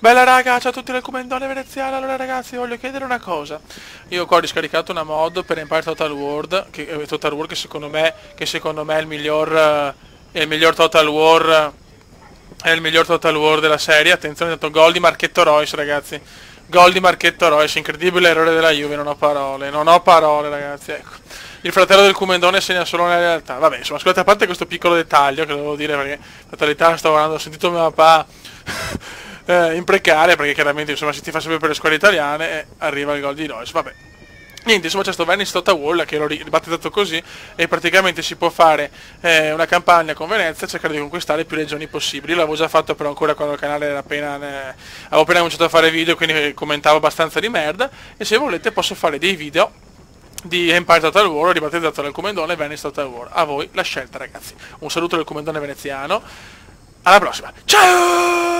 Bella raga, ciao a tutti del Commendone Veneziano. Allora ragazzi, voglio chiedere una cosa. Io qua ho riscaricato una mod per Empire Total War, che secondo me è il miglior Total War, è il miglior Total War della serie. Attenzione, tanto gol di Marchetto Royce, ragazzi. Gol di Marchetto Royce, incredibile errore della Juve, non ho parole ragazzi, ecco. Il fratello del Commendone segna solo nella realtà. Vabbè, insomma, scusate, a parte questo piccolo dettaglio che devo dire, perché in fatalità sto guardando, ho sentito mio papà imprecare, perché chiaramente insomma si tifa sempre per le squadre italiane e arriva il gol di Royce. Vabbè. Niente, insomma c'è sto Venice Total War che l'ho ribattezzato così e praticamente si può fare una campagna con Venezia e cercare di conquistare più regioni possibili. Io l'avevo già fatto però ancora quando il canale era avevo appena cominciato a fare video, quindi commentavo abbastanza di merda, e se volete posso fare dei video di Empire Total War ribattezzato dal Commendone Venice Total War. A voi la scelta ragazzi. Un saluto del Commendone veneziano. Alla prossima. Ciao!